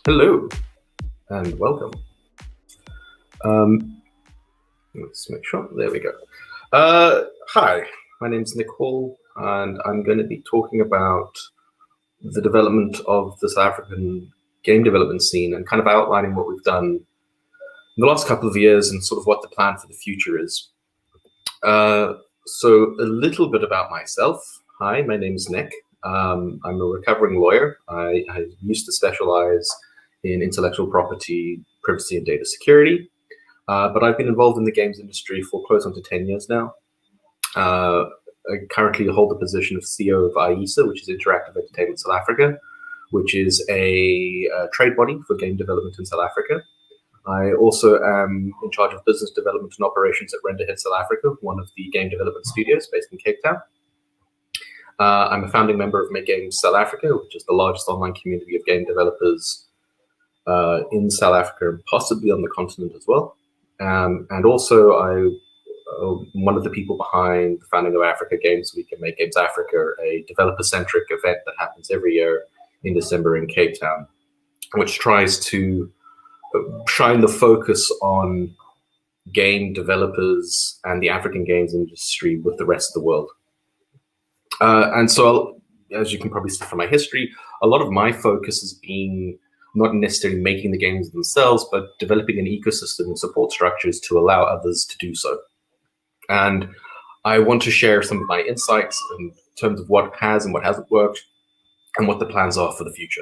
Hello and welcome. Let's make sure. There we go. Hi, my name's Nick Hall, and I'm going to be talking about the development of the South African game development scene and kind of outlining what we've done in the last couple of years and sort of what the plan for the future is. So a little bit about myself. Hi, my name is Nick. I'm a recovering lawyer. I used to specialize in intellectual property, privacy, and data security. But I've been involved in the games industry for close on to 10 years now. I currently hold the position of CEO of IESA, which is Interactive Entertainment South Africa, which is a trade body for game development in South Africa. I also am in charge of business development and operations at Renderhead South Africa, one of the game development studios based in Cape Town. I'm a founding member of Make Games South Africa, which is the largest online community of game developers in South Africa and possibly on the continent as well. And also, I'm one of the people behind the founding of Africa Games Week and Make Games Africa, a developer-centric event that happens every year in December in Cape Town, which tries to shine the focus on game developers and the African games industry with the rest of the world. And so, as you can probably see from my history, a lot of my focus has been not necessarily making the games themselves, but developing an ecosystem and support structures to allow others to do so. And I want to share some of my insights in terms of what has and what hasn't worked and what the plans are for the future.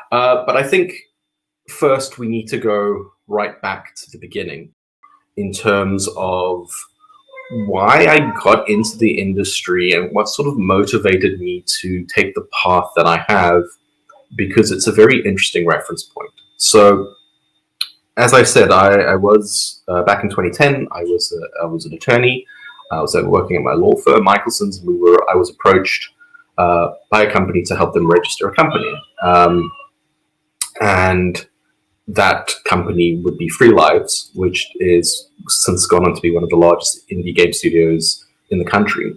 But I think first we need to go right back to the beginning in terms of why I got into the industry and what sort of motivated me to take the path that I have, because it's a very interesting reference point. So, as I said, I was back in 2010. I was an attorney. I was working at my law firm, Michelson's, and I was approached by a company to help them register a company, and that company would be Free Lives, which is since gone on to be one of the largest indie game studios in the country.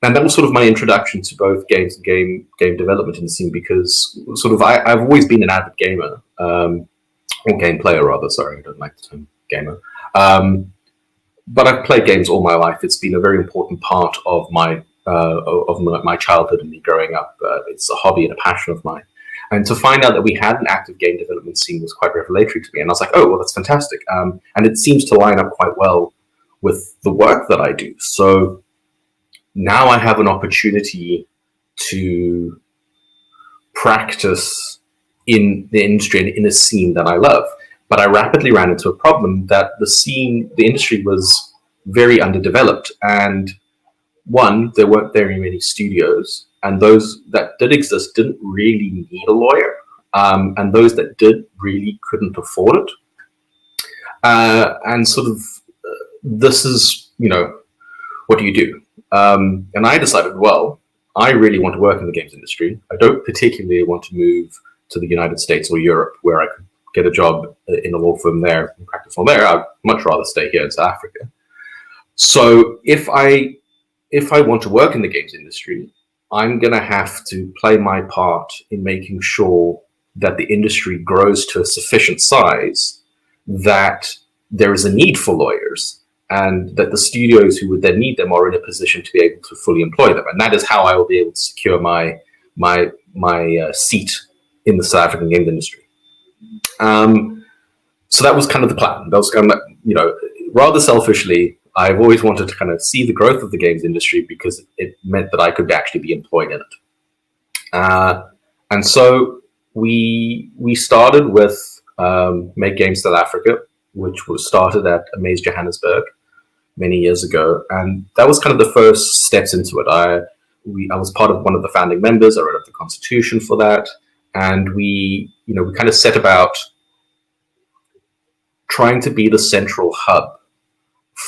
And that was sort of my introduction to both games and game development in the scene, because sort of I've always been an avid gamer, or game player rather. Sorry, I don't like the term gamer. But I've played games all my life. It's been a very important part of my childhood and me growing up. It's a hobby and a passion of mine. And to find out that we had an active game development scene was quite revelatory to me. And I was like, oh, well, that's fantastic. And it seems to line up quite well with the work that I do. So now I have an opportunity to practice in the industry and in a scene that I love. But I rapidly ran into a problem that the industry was very underdeveloped. And one, there weren't very many studios. And those that did exist didn't really need a lawyer. And those that did really couldn't afford it. And sort of this is, what do you do? And I decided, well, I really want to work in the games industry. I don't particularly want to move to the United States or Europe where I could get a job in a law firm there and practice law there. I'd much rather stay here in South Africa. So if I want to work in the games industry, I'm going to have to play my part in making sure that the industry grows to a sufficient size that there is a need for lawyers, and that the studios who would then need them are in a position to be able to fully employ them. And that is how I will be able to secure my seat in the South African game industry. So that was kind of the plan. That was kind of, rather selfishly, I've always wanted to kind of see the growth of the games industry because it meant that I could actually be employed in it. And so we started with Make Games South Africa, which was started at Amaze Johannesburg many years ago. And that was kind of the first steps into it. I was part of one of the founding members. I wrote up the constitution for that. And we kind of set about trying to be the central hub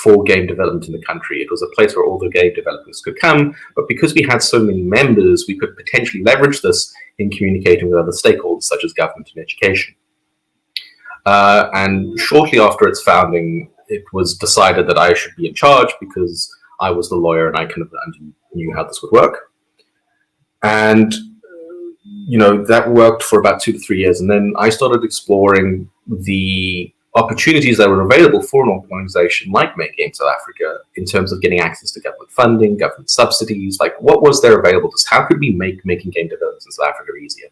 for game development in the country. It was a place where all the game developers could come, but because we had so many members, we could potentially leverage this in communicating with other stakeholders, such as government and education. And shortly after its founding, it was decided that I should be in charge because I was the lawyer and I kind of knew how this would work. And that worked for about 2 to 3 years. And then I started exploring the opportunities that were available for an organization like Make Game South Africa in terms of getting access to government funding, government subsidies. Like, what was there available to us? How could we make making game development in South Africa easier?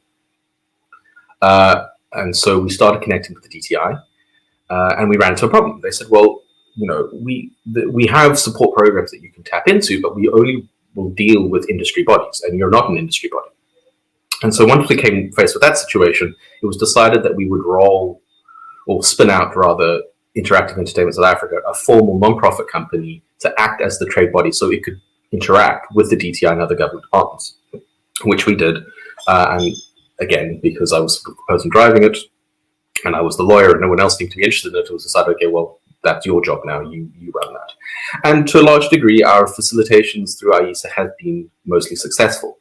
And so we started connecting with the DTI, and we ran into a problem. They said, well, we have support programs that you can tap into, but we only will deal with industry bodies, and you're not an industry body. And so once we came faced with that situation, it was decided that we would spin out rather, Interactive Entertainment South Africa, a formal non-profit company to act as the trade body so it could interact with the DTI and other government departments, which we did. And again, because I was the person driving it and I was the lawyer and no one else seemed to be interested in it, it was decided, okay, well, that's your job now, you run that. And to a large degree, our facilitations through IESA have been mostly successful.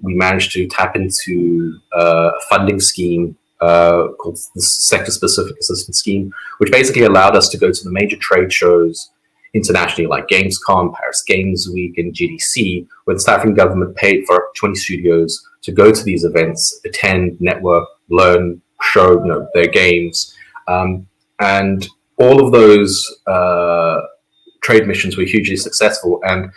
We managed to tap into a funding scheme called the Sector-Specific Assistance Scheme, which basically allowed us to go to the major trade shows internationally, like Gamescom, Paris Games Week, and GDC, where the South African government paid for 20 studios to go to these events, attend, network, learn, show their games. And all of those trade missions were hugely successful. And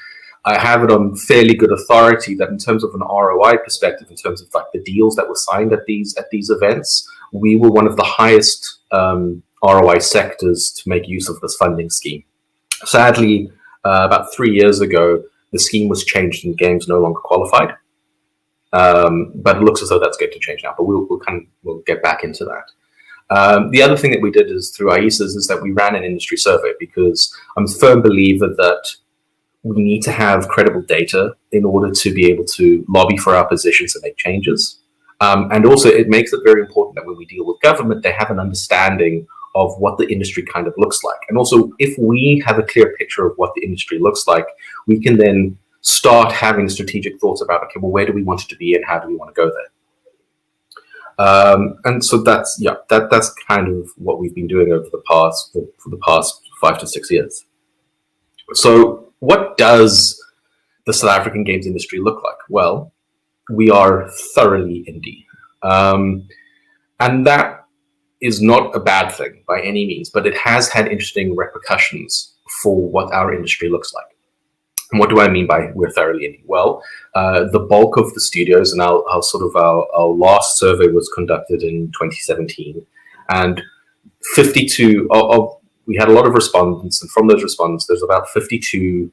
I have it on fairly good authority that in terms of an ROI perspective, in terms of like the deals that were signed at these events, we were one of the highest ROI sectors to make use of this funding scheme. Sadly, about 3 years ago, the scheme was changed and games no longer qualified. But it looks as though that's going to change now. But we'll get back into that. The other thing that we did is through IESAs is that we ran an industry survey, because I'm a firm believer that we need to have credible data in order to be able to lobby for our positions and make changes. And also, it makes it very important that when we deal with government, they have an understanding of what the industry kind of looks like. And also, if we have a clear picture of what the industry looks like, we can then start having strategic thoughts about, okay, well, where do we want it to be and how do we want to go there? And so that's kind of what we've been doing over for the past 5 to 6 years. So what does the South African games industry look like? Well, we are thoroughly indie. And that is not a bad thing by any means, but it has had interesting repercussions for what our industry looks like. And what do I mean by we're thoroughly indie? Well, the bulk of the studios, and our last survey was conducted in 2017, and 52 we had a lot of respondents, and from those respondents, there's about 52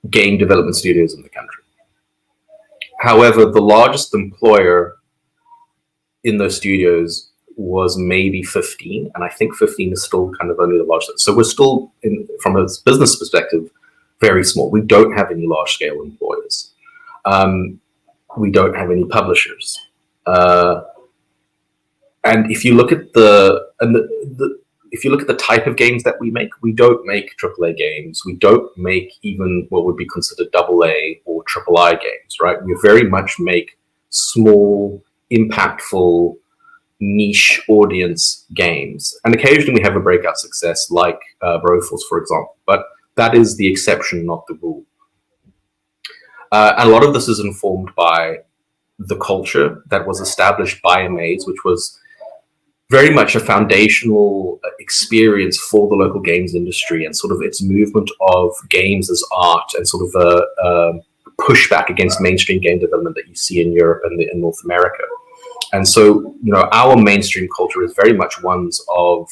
game development studios in the country. However, the largest employer in those studios was maybe 15, and I think 15 is still kind of only the largest. So we're still, from a business perspective, very small. We don't have any large-scale employers. We don't have any publishers. And if you look at if you look at the type of games that we don't make AAA games. We don't make even what would be considered AA or III games, right? We very much make small, impactful, niche audience games. And occasionally we have a breakout success like Broforce, for example. But that is the exception, not the rule. And a lot of this is informed by the culture that was established by Amaze, which was very much a foundational experience for the local games industry, and sort of its movement of games as art, and sort of a pushback against mainstream game development that you see in Europe and in North America. And so, our mainstream culture is very much ones of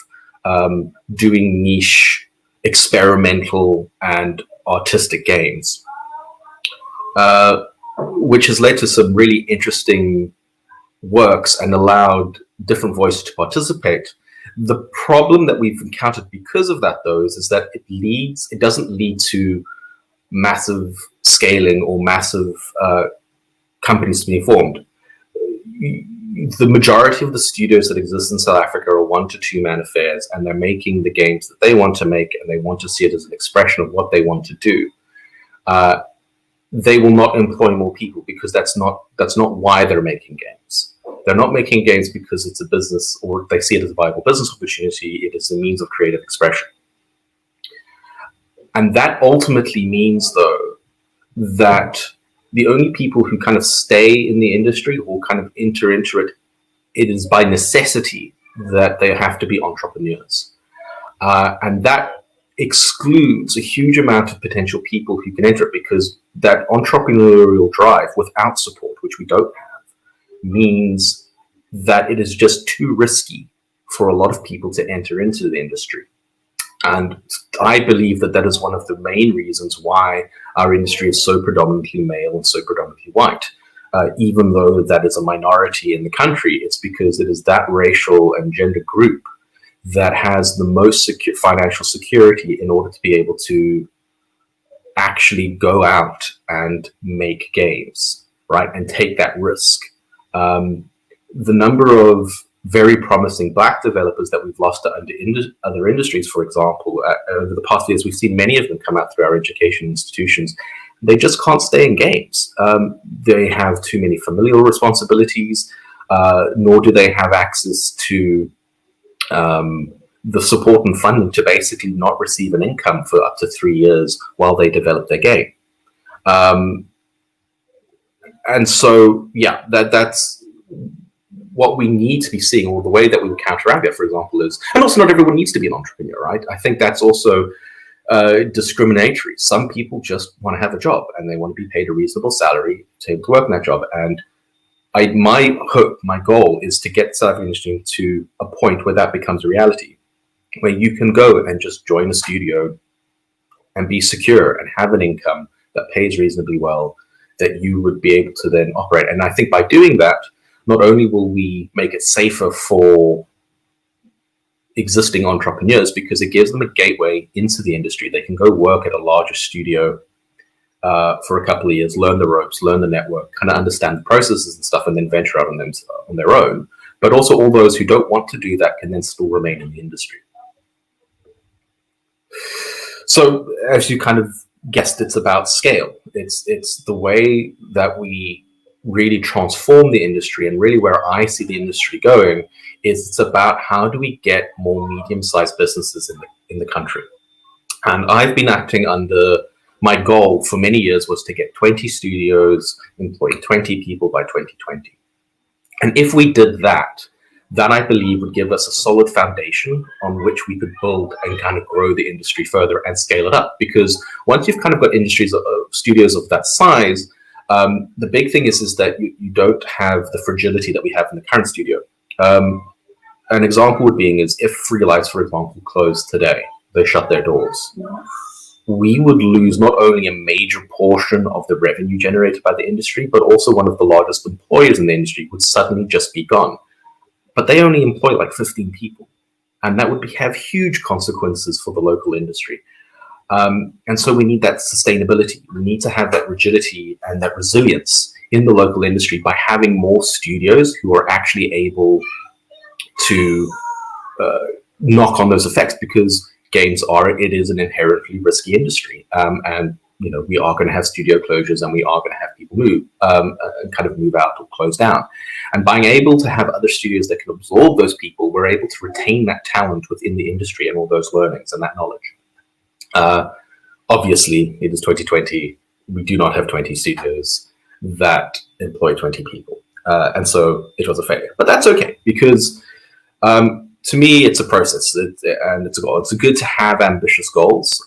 doing niche, experimental, and artistic games, which has led to some really interesting works and allowed different voices to participate. The problem that we've encountered because of that, though, is that it doesn't lead to massive scaling or massive companies being formed. The majority of the studios that exist in South Africa are 1 to 2 man affairs, and they're making the games that they want to make, and they want to see it as an expression of what they want to do. They will not employ more people because that's not why they're making games. They're not making games because it's a business or they see it as a viable business opportunity. It is a means of creative expression. And that ultimately means, though, that the only people who kind of stay in the industry or kind of enter into it, it is by necessity that they have to be entrepreneurs. And that excludes a huge amount of potential people who can enter it, because that entrepreneurial drive without support, which we don't have, means that it is just too risky for a lot of people to enter into the industry. And I believe that that is one of the main reasons why our industry is so predominantly male and so predominantly white. Even though that is a minority in the country, it's because it is that racial and gender group that has the most financial security in order to be able to actually go out and make games, right, and take that risk. The number of very promising Black developers that we've lost to other industries, for example, over the past years, we've seen many of them come out through our education institutions. They just can't stay in games. They have too many familial responsibilities, nor do they have access to the support and funding to basically not receive an income for up to 3 years while they develop their game. And so, yeah, that's what we need to be seeing, or the way that we would counteract it, for example, is, and also not everyone needs to be an entrepreneur, right? I think that's also discriminatory. Some people just want to have a job and they want to be paid a reasonable salary to able to work in that job. And my hope, my goal is to get South African industry to a point where that becomes a reality, where you can go and just join a studio and be secure and have an income that pays reasonably well, that you would be able to then operate. And I think by doing that, not only will we make it safer for existing entrepreneurs, because it gives them a gateway into the industry. They can go work at a larger studio for a couple of years, learn the ropes, learn the network, kind of understand the processes and stuff, and then venture out on them on their own. But also all those who don't want to do that can then still remain in the industry. So as you kind of guessed, it's about scale. It's the way that we really transform the industry, and really where I see the industry going is it's about how do we get more medium-sized businesses in the country. And I've been acting under, my goal for many years was to get 20 studios, employing 20 people by 2020. And if we did that, that I believe would give us a solid foundation on which we could build and kind of grow the industry further and scale it up. Because once you've kind of got studios of that size, the big thing is that you don't have the fragility that we have in the current studio. An example would be is if Free Lights, for example, closed today, they shut their doors. We would lose not only a major portion of the revenue generated by the industry, but also one of the largest employers in the industry would suddenly just be gone. But they only employ like 15 people. And that would have huge consequences for the local industry. And so we need that sustainability. We need to have that rigidity and that resilience in the local industry by having more studios who are actually able to knock on those effects, because games it is an inherently risky industry. And we are going to have studio closures, and we are going to have people move and kind of move out or close down. And being able to have other studios that can absorb those people, we're able to retain that talent within the industry and all those learnings and that knowledge. Obviously, it is 2020. We do not have 20 studios that employ 20 people. And so it was a failure. But that's okay, because to me, it's a process and it's a goal. It's good to have ambitious goals.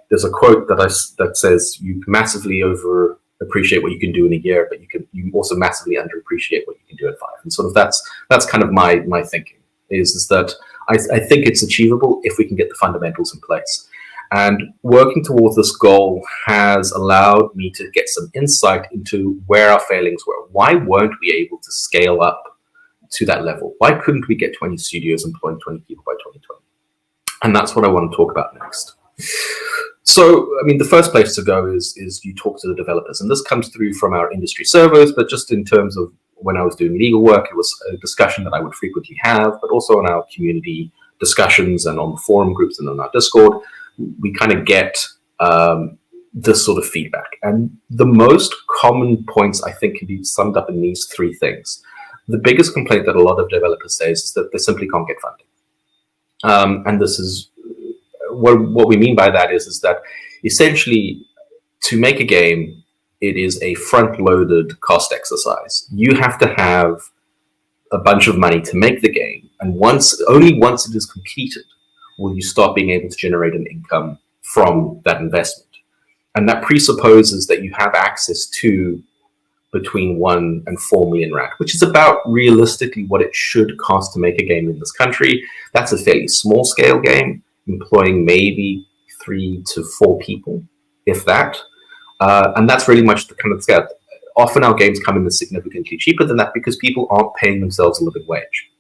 There's a quote that says you massively over appreciate what you can do in a year, but you also massively underappreciate what you can do in 5. And sort of that's kind of my thinking is that I think it's achievable if we can get the fundamentals in place. And working towards this goal has allowed me to get some insight into where our failings were. Why weren't we able to scale up to that level? Why couldn't we get 20 studios employing 20 people by 2020? And that's what I want to talk about next. So, I mean, the first place to go is you talk to the developers. And this comes through from our industry servers, but just in terms of when I was doing legal work, it was a discussion that I would frequently have, but also on our community discussions and on the forum groups and on our Discord, we kind of get this sort of feedback. And the most common points, I think, can be summed up in these 3 things. The biggest complaint that a lot of developers say is that they simply can't get funding. And this is what we mean by that is that essentially to make a game, it is a front-loaded cost exercise. You have to have a bunch of money to make the game, and only once it is completed will you start being able to generate an income from that investment. And that presupposes that you have access to between 1 and 4 million rand, which is about realistically what it should cost to make a game in this country. That's a fairly small scale game, employing maybe 3 to 4 people, if that. And that's really much the kind of scale. Often our games come in significantly cheaper than that because people aren't paying themselves a living wage.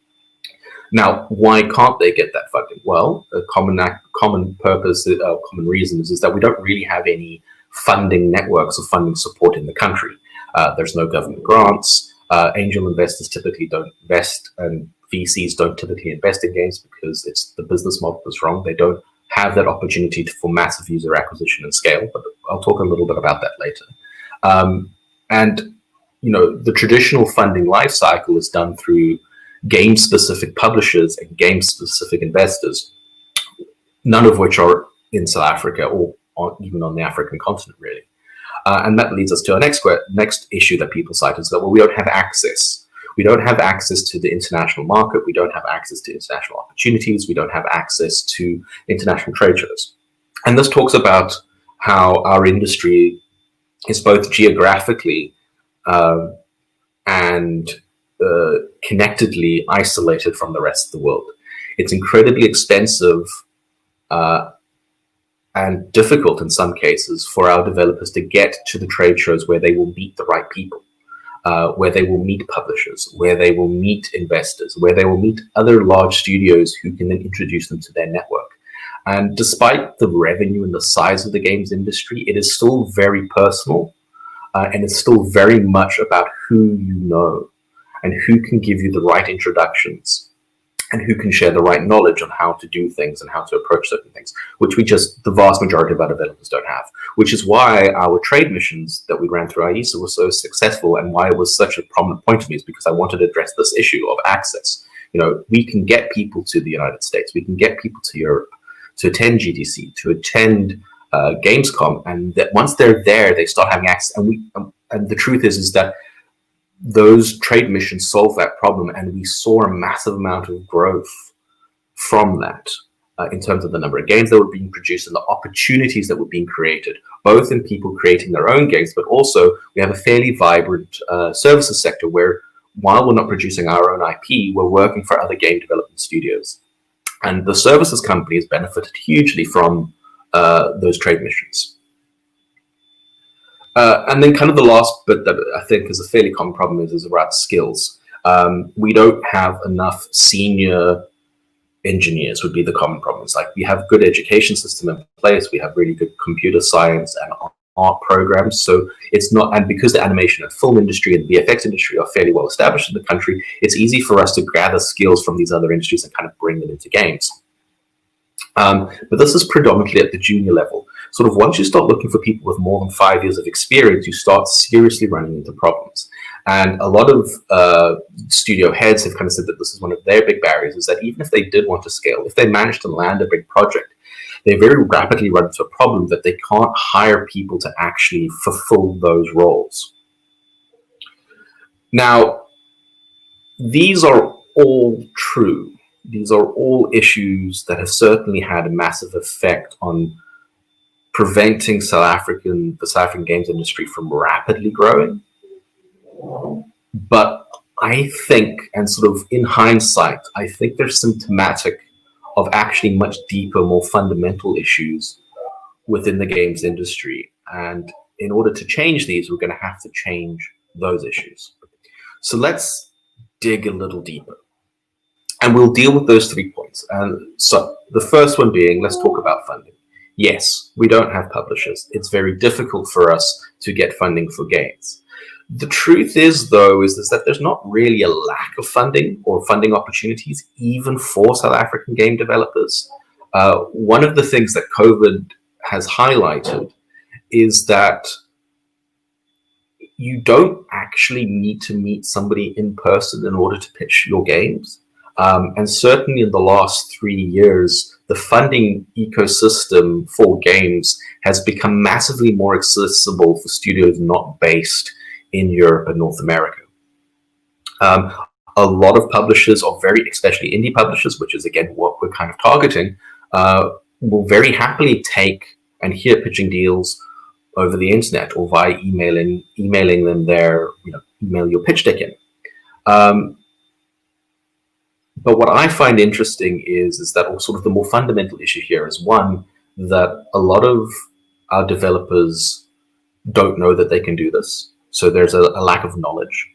Now, why can't they get that funding? Well, a common reason is that we don't really have any funding networks or funding support in the country. There's no government grants. Angel investors typically don't invest, and VCs don't typically invest in games because the business model is wrong. They don't have that opportunity for massive user acquisition and scale, but I'll talk a little bit about that later. And the traditional funding life cycle is done through game-specific publishers and game-specific investors, none of which are in South Africa or even on the African continent, really. And that leads us to our next issue that people cite is that, well, we don't have access. We don't have access to the international market. We don't have access to international opportunities. We don't have access to international trade shows. And this talks about how our industry is both geographically and connectedly isolated from the rest of the world. It's incredibly expensive and difficult in some cases for our developers to get to the trade shows where they will meet the right people, where they will meet publishers, where they will meet investors, where they will meet other large studios who can then introduce them to their network. And despite the revenue and the size of the games industry, it is still very personal, and it's still very much about who you know and who can give you the right introductions and who can share the right knowledge on how to do things and how to approach certain things, which the vast majority of our developers don't have, which is why our trade missions that we ran through IESA were so successful, and why it was such a prominent point to me is because I wanted to address this issue of access. We can get people to the United States, we can get people to Europe to attend GDC, to attend Gamescom, and that once they're there, they start having access. And the truth is that those trade missions solve that problem, and we saw a massive amount of growth from that in terms of the number of games that were being produced and the opportunities that were being created, both in people creating their own games, but also we have a fairly vibrant services sector where, while we're not producing our own IP, we're working for other game development studios. And the services companies benefited hugely from those trade missions. And then kind of the last bit that I think is a fairly common problem is around skills. We don't have enough senior engineers would be the common problem. It's like we have good education system in place. We have really good computer science and art programs. So it's not, and because the animation and film industry and VFX industry are fairly well established in the country, it's easy for us to gather skills from these other industries and kind of bring them into games. But this is predominantly at the junior level. Sort of once you start looking for people with more than 5 years of experience, you start seriously running into problems. And a lot of studio heads have kind of said that this is one of their big barriers, is that even if they did want to scale, if they managed to land a big project, they very rapidly run into a problem that they can't hire people to actually fulfill those roles. Now, these are all true. These are all issues that have certainly had a massive effect on preventing the South African games industry from rapidly growing. But I think, and sort of in hindsight, I think they're symptomatic of actually much deeper, more fundamental issues within the games industry. And in order to change these, we're going to have to change those issues. So let's dig a little deeper. And we'll deal with those 3 points. And so the first one being, let's talk about funding. Yes, we don't have publishers. It's very difficult for us to get funding for games. The truth is, though, is that there's not really a lack of funding or funding opportunities, even for South African game developers. One of the things that COVID has highlighted is that you don't actually need to meet somebody in person in order to pitch your games. And certainly in the last 3 years, the funding ecosystem for games has become massively more accessible for studios not based in Europe and North America. A lot of publishers, or especially indie publishers, which is again what we're kind of targeting, will very happily take and hear pitching deals over the internet or via emailing them their, email your pitch deck in. But what I find interesting is that sort of the more fundamental issue here is, one, that a lot of our developers don't know that they can do this. So there's a lack of knowledge.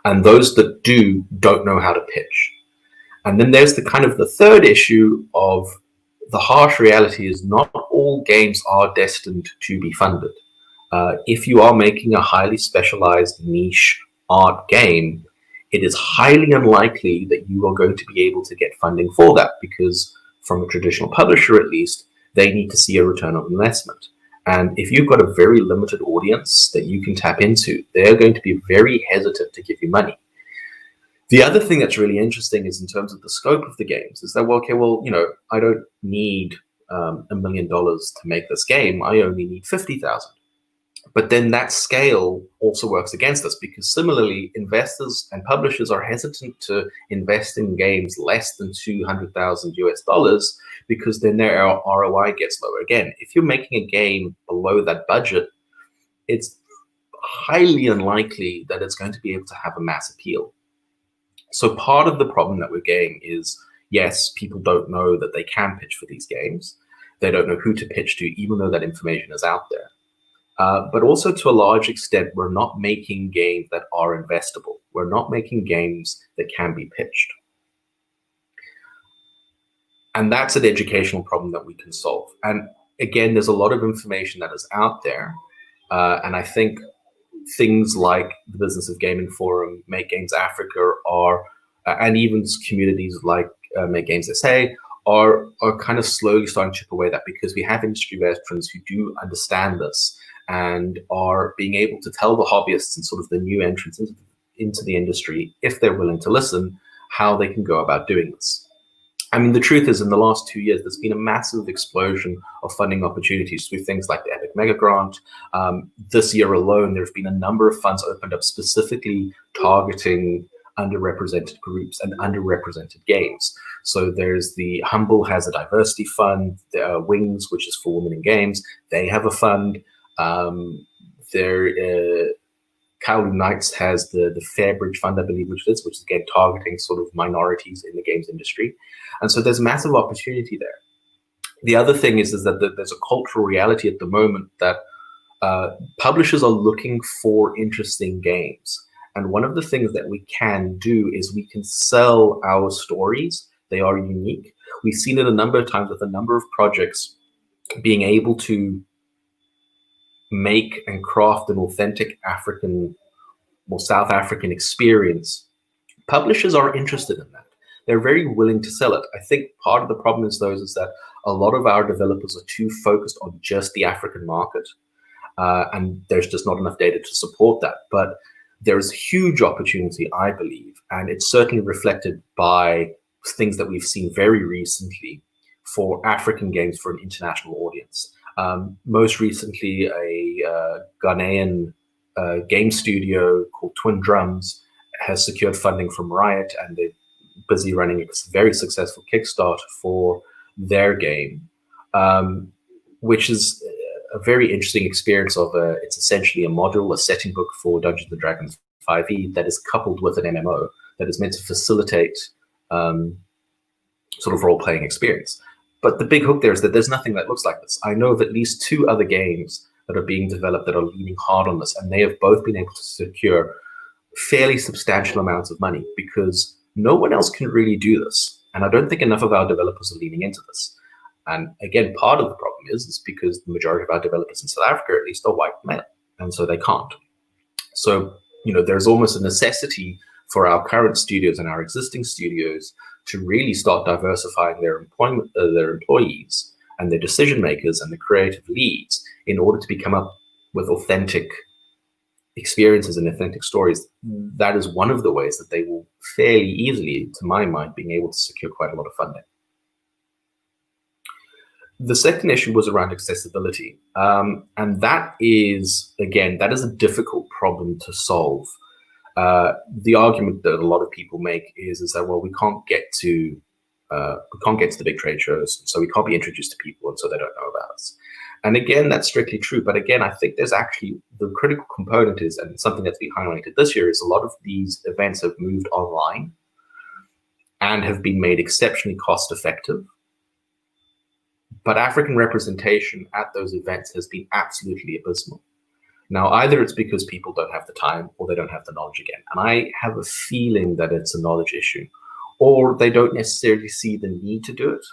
And those that do don't know how to pitch. And then there's the third issue of the harsh reality is not all games are destined to be funded. If you are making a highly specialized niche art game, it is highly unlikely that you are going to be able to get funding for that, because from a traditional publisher at least, they need to see a return on investment. And if you've got a very limited audience that you can tap into, they're going to be very hesitant to give you money. The other thing that's really interesting is in terms of the scope of the games, is that, I don't need $1 million to make this game. I only need 50,000. But then that scale also works against us, because similarly, investors and publishers are hesitant to invest in games less than $200,000 because then their ROI gets lower. Again, if you're making a game below that budget, it's highly unlikely that it's going to be able to have a mass appeal. So part of the problem that we're getting is, yes, people don't know that they can pitch for these games. They don't know who to pitch to, even though that information is out there. But also, to a large extent, we're not making games that are investable. We're not making games that can be pitched. And that's an educational problem that we can solve. And again, there's a lot of information that is out there. And I think things like the Business of Gaming Forum, Make Games Africa, and even communities like Make Games SA are kind of slowly starting to chip away at that, because we have industry veterans who do understand this and are being able to tell the hobbyists and sort of the new entrants into the industry, if they're willing to listen, how they can go about doing this. I mean, the truth is, in the last 2 years, there's been a massive explosion of funding opportunities through things like the Epic Mega Grant. This year alone, there have been a number of funds opened up specifically targeting underrepresented groups and underrepresented games. So there's the Humble has a diversity fund, Wings, which is for women in games, they have a fund. Kowloon Knights has the Fairbridge Fund, I believe, which is again targeting sort of minorities in the games industry. And so there's massive opportunity there. The other thing is that there's a cultural reality at the moment that publishers are looking for interesting games. And one of the things that we can do is we can sell our stories. They are unique. We've seen it a number of times with a number of projects being able to make and craft an authentic African or South African experience. Publishers are interested in that. They're very willing to sell it. I think part of the problem is that a lot of our developers are too focused on just the African market, and there's just not enough data to support that. But there's huge opportunity, I believe, and it's certainly reflected by things that we've seen very recently for African games for an international audience. Most recently, a Ghanaian game studio called Twin Drums has secured funding from Riot, and they're busy running a very successful Kickstarter for their game, which is a very interesting experience it's essentially a module, a setting book for Dungeons & Dragons 5e that is coupled with an MMO that is meant to facilitate sort of role-playing experience. But the big hook there is that there's nothing that looks like this. I know of at least 2 other games that are being developed that are leaning hard on this, and they have both been able to secure fairly substantial amounts of money because no one else can really do this. And I don't think enough of our developers are leaning into this. And again, part of the problem is because the majority of our developers in South Africa, at least, are white male, and so they can't. So, there's almost a necessity for our current studios and our existing studios to really start diversifying their employees and their decision makers and the creative leads in order to come up with authentic experiences and authentic stories. That is one of the ways that they will fairly easily, to my mind, being able to secure quite a lot of funding. The second issue was around accessibility. And that is, again, that is a difficult problem to solve. The argument that a lot of people make is that, well, we can't get to the big trade shows, so we can't be introduced to people, and so they don't know about us. And again, that's strictly true. But again, I think there's actually the critical component is, and something that's been highlighted this year, is a lot of these events have moved online and have been made exceptionally cost effective. But African representation at those events has been absolutely abysmal. Now, either it's because people don't have the time or they don't have the knowledge again. And I have a feeling that it's a knowledge issue, or they don't necessarily see the need to do it.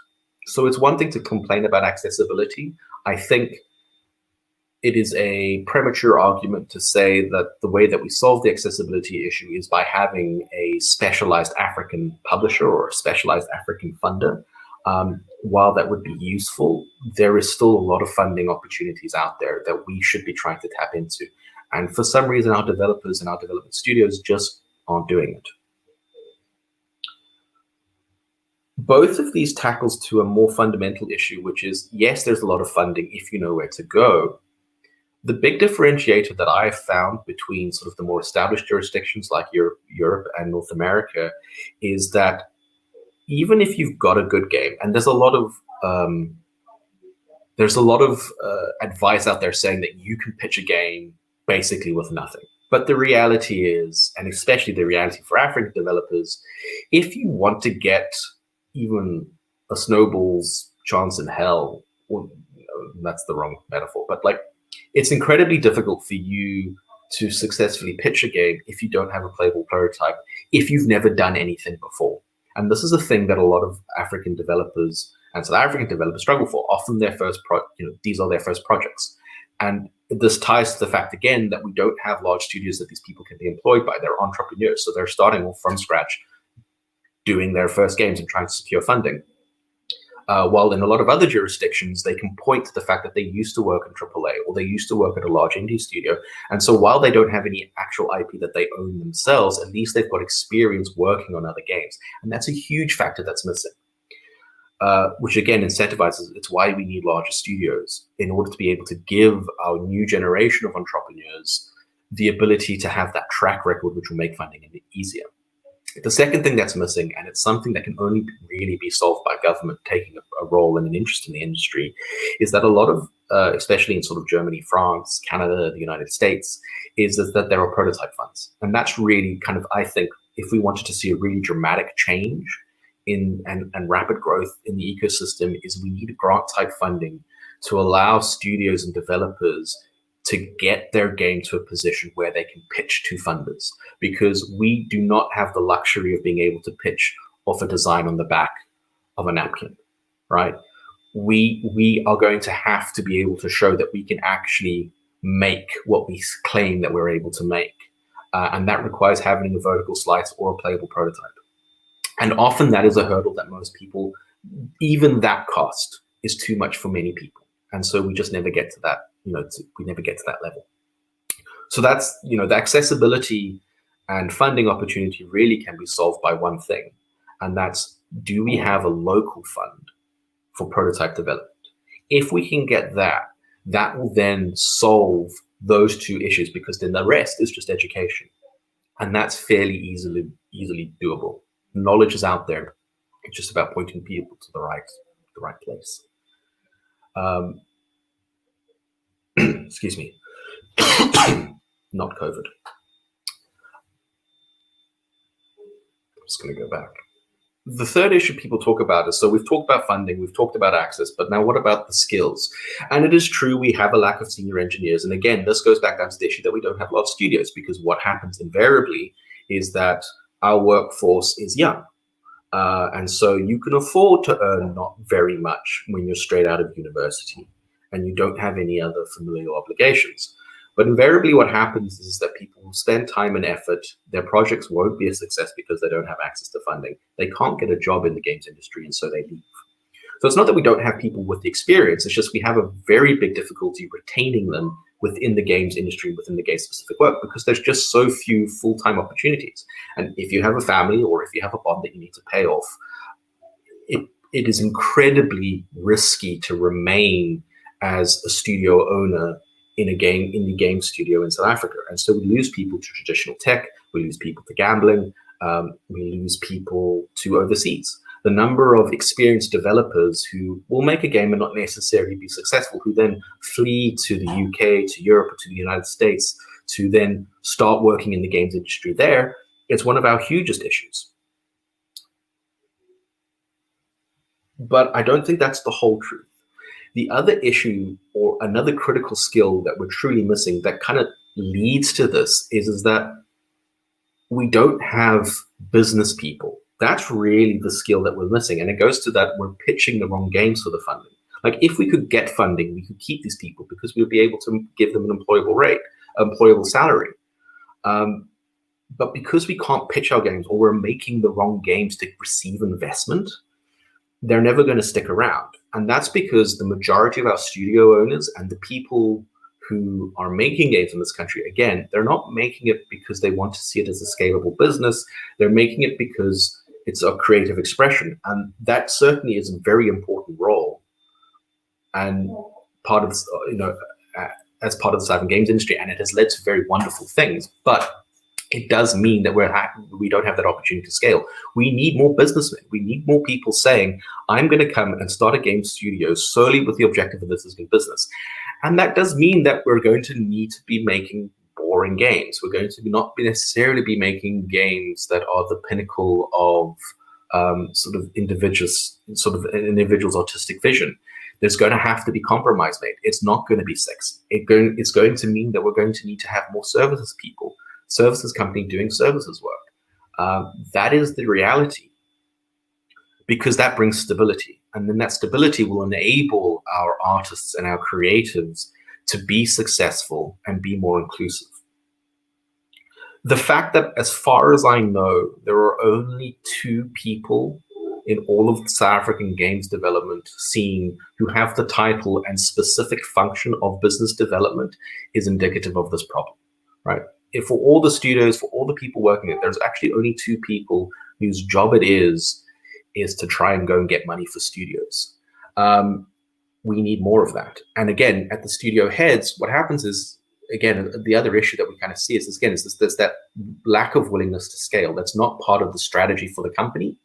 So it's one thing to complain about accessibility. I think it is a premature argument to say that the way that we solve the accessibility issue is by having a specialized African publisher or a specialized African funder. While that would be useful, there is still a lot of funding opportunities out there that we should be trying to tap into. And for some reason, our developers and our development studios just aren't doing it. Both of these tackles to a more fundamental issue, which is, yes, there's a lot of funding if you know where to go. The big differentiator that I have found between sort of the more established jurisdictions like Europe and North America is that even if you've got a good game, and there's a lot of advice out there saying that you can pitch a game basically with nothing. But the reality is, and especially the reality for African developers, if you want to get even a snowball's chance in hell, well, that's the wrong metaphor, but like, it's incredibly difficult for you to successfully pitch a game if you don't have a playable prototype, if you've never done anything before. And this is a thing that a lot of African developers and South African developers struggle for. Often these are their first projects. And this ties to the fact, again, that we don't have large studios that these people can be employed by. They're entrepreneurs, so they're starting off from scratch, doing their first games and trying to secure funding. While in a lot of other jurisdictions, they can point to the fact that they used to work in AAA or they used to work at a large indie studio. And so while they don't have any actual IP that they own themselves, at least they've got experience working on other games. And that's a huge factor that's missing, which again incentivizes. It's why we need larger studios in order to be able to give our new generation of entrepreneurs the ability to have that track record, which will make funding a bit easier. The second thing that's missing, and it's something that can only really be solved by government taking a role and an interest in the industry, is that a lot of, especially in sort of Germany, France, Canada, the United States, is that there are prototype funds. And that's really kind of, I think, if we wanted to see a really dramatic change in and rapid growth in the ecosystem, is we need grant type funding to allow studios and developers to get their game to a position where they can pitch to funders, because we do not have the luxury of being able to pitch off a design on the back of a napkin, right? We are going to have to be able to show that we can actually make what we claim that we're able to make. And that requires having a vertical slice or a playable prototype. And often that is a hurdle that most people, even that cost is too much for many people. And so we just never get to that. We never get to that level. So that's, the accessibility and funding opportunity really can be solved by one thing. And that's, do we have a local fund for prototype development? If we can get that, that will then solve those two issues, because then the rest is just education. And that's fairly easily doable. Knowledge is out there. It's just about pointing people to the right place. Excuse me, not COVID. I'm just going to go back. The third issue people talk about is, so we've talked about funding, we've talked about access, but now what about the skills? And it is true, we have a lack of senior engineers. And again, this goes back down to the issue that we don't have a lot of studios, because what happens invariably is that our workforce is young. And so you can afford to earn not very much when you're straight out of university and you don't have any other familial obligations. But invariably what happens is that people will spend time and effort, their projects won't be a success because they don't have access to funding. They can't get a job in the games industry, and so they leave. So it's not that we don't have people with the experience, it's just we have a very big difficulty retaining them within the games industry, within the game specific work, because there's just so few full-time opportunities. And if you have a family or if you have a bond that you need to pay off, it is incredibly risky to remain as a studio owner in the game studio in South Africa. And so we lose people to traditional tech, we lose people to gambling, we lose people to overseas. The number of experienced developers who will make a game and not necessarily be successful, who then flee to the UK, to Europe, or to the United States to then start working in the games industry there, it's one of our hugest issues. But I don't think that's the whole truth. The other issue, or another critical skill that we're truly missing that kind of leads to this, is that we don't have business people. That's really the skill that we're missing. And it goes to that we're pitching the wrong games for the funding. Like, if we could get funding, we could keep these people because we would be able to give them an employable salary. But because we can't pitch our games, or we're making the wrong games to receive investment, they're never going to stick around. And that's because the majority of our studio owners and the people who are making games in this country, again, they're not making it because they want to see it as a scalable business. They're making it because it's a creative expression. And that certainly is a very important role. And part of, as part of the South African games industry, and it has led to very wonderful things. But it does mean that we don't have that opportunity to scale. We need more businessmen. We need more people saying, I'm going to come and start a game studio solely with the objective of this as a business. And that does mean that we're going to need to be making boring games. We're going to not necessarily be making games that are the pinnacle of an individual's artistic vision. There's going to have to be compromise made. It's not going to be sexy. It's going to mean that we're going to need to have more services people. Services company doing services work. That is the reality, because that brings stability. And then that stability will enable our artists and our creatives to be successful and be more inclusive. The fact that, as far as I know, there are only 2 people in all of the South African games development scene who have the title and specific function of business development is indicative of this problem, right? If for all the studios, for all the people working it, there's actually only 2 people whose job it is to try and go and get money for studios. We need more of that. And again, at the studio heads, what happens is, again, the other issue that we kind of see is there's that lack of willingness to scale. That's not part of the strategy for the company.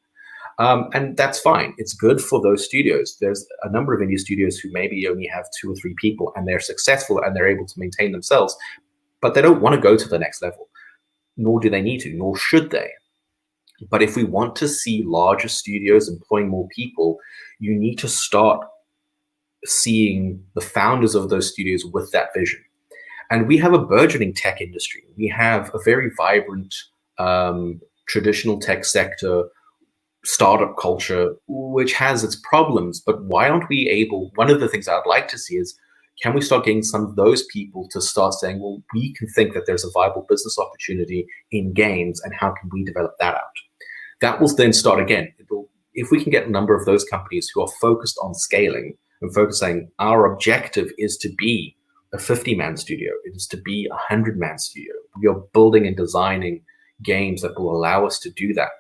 And that's fine. It's good for those studios. There's a number of indie studios who maybe only have 2 or 3 people, and they're successful and they're able to maintain themselves. But they don't want to go to the next level, nor do they need to, nor should they. But if we want to see larger studios employing more people, you need to start seeing the founders of those studios with that vision. And we have a burgeoning tech industry. We have a very vibrant traditional tech sector, startup culture, which has its problems. But why aren't we able, one of the things I'd like to see is, can we start getting some of those people to start saying, well, we can think that there's a viable business opportunity in games, and how can we develop that out? That will then start again. If we can get a number of those companies who are focused on scaling and focusing, our objective is to be a 50-man studio. It is to be a 100-man studio. We are building and designing games that will allow us to do that.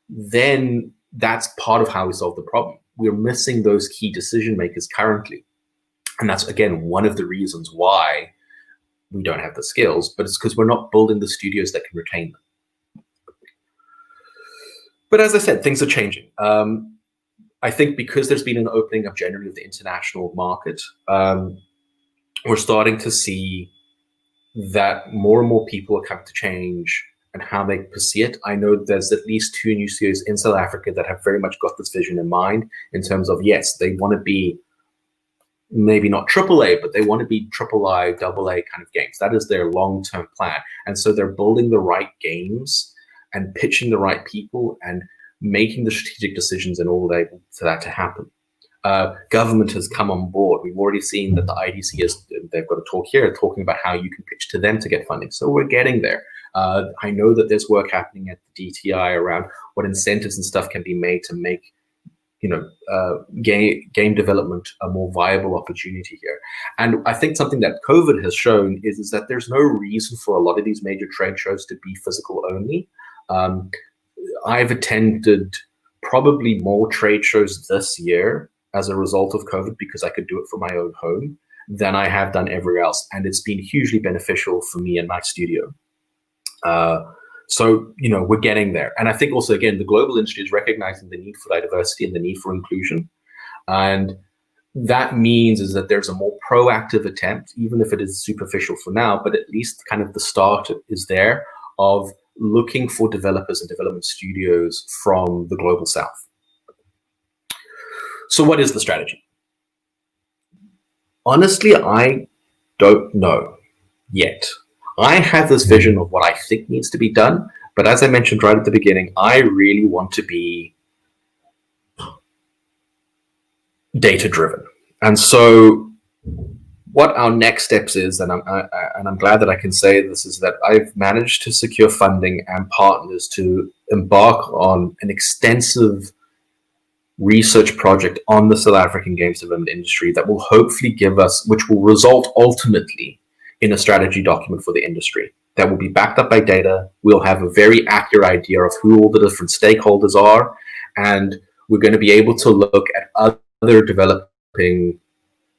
Then that's part of how we solve the problem. We're missing those key decision makers currently. And that's, again, one of the reasons why we don't have the skills, but it's because we're not building the studios that can retain them. But as I said, things are changing. I think because there's been an opening up generally of the international market, we're starting to see that more and more people are coming to change and how they perceive it. I know there's at least 2 new studios in South Africa that have very much got this vision in mind, in terms of, yes, they want to be maybe not AAA, but they want to be AAA, AA kind of games. That is their long-term plan. And so they're building the right games and pitching the right people and making the strategic decisions in order for that to happen. Government has come on board. We've already seen that the IDC they've got a talk here talking about how you can pitch to them to get funding. So we're getting there. I know that there's work happening at the DTI around what incentives and stuff can be made to make game development a more viable opportunity here. And I think something that COVID has shown is that there's no reason for a lot of these major trade shows to be physical only. I've attended probably more trade shows this year as a result of COVID because I could do it from my own home than I have done everywhere else. And it's been hugely beneficial for me and my studio. So, we're getting there. And I think also, again, the global industry is recognizing the need for diversity and the need for inclusion. And that means is that there's a more proactive attempt, even if it is superficial for now, but at least kind of the start is there of looking for developers and development studios from the global south. So what is the strategy? Honestly, I don't know yet. I have this vision of what I think needs to be done, but as I mentioned right at the beginning, I really want to be data-driven. And so what our next steps is, and I'm glad that I can say this, is that I've managed to secure funding and partners to embark on an extensive research project on the South African games development industry that will hopefully give us, which will result ultimately in a strategy document for the industry that will be backed up by data. We'll have a very accurate idea of who all the different stakeholders are, and we're going to be able to look at other developing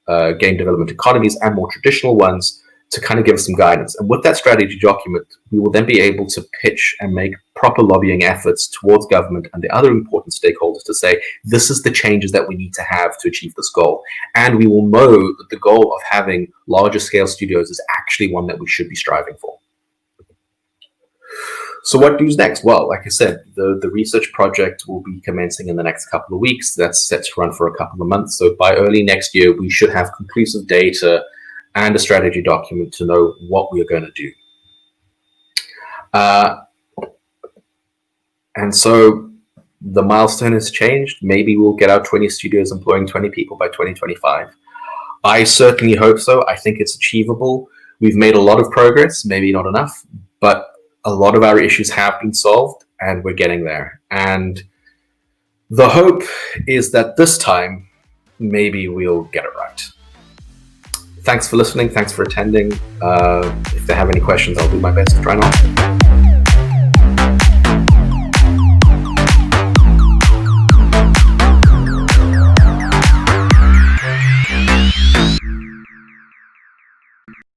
game development economies and more traditional ones to kind of give us some guidance. And with that strategy document, we will then be able to pitch and make proper lobbying efforts towards government and the other important stakeholders to say, this is the changes that we need to have to achieve this goal. And we will know that the goal of having larger scale studios is actually one that we should be striving for. So what do's next? Well, like I said, the research project will be commencing in the next couple of weeks. That's set to run for a couple of months. So by early next year, we should have conclusive data and a strategy document to know what we are going to do. And so the milestone has changed. Maybe we'll get out 20 studios employing 20 people by 2025. I certainly hope so. I think it's achievable. We've made a lot of progress, maybe not enough, but a lot of our issues have been solved and we're getting there. And the hope is that this time, maybe we'll get it right. Thanks for listening. Thanks for attending. If they have any questions, I'll do my best to try and answer.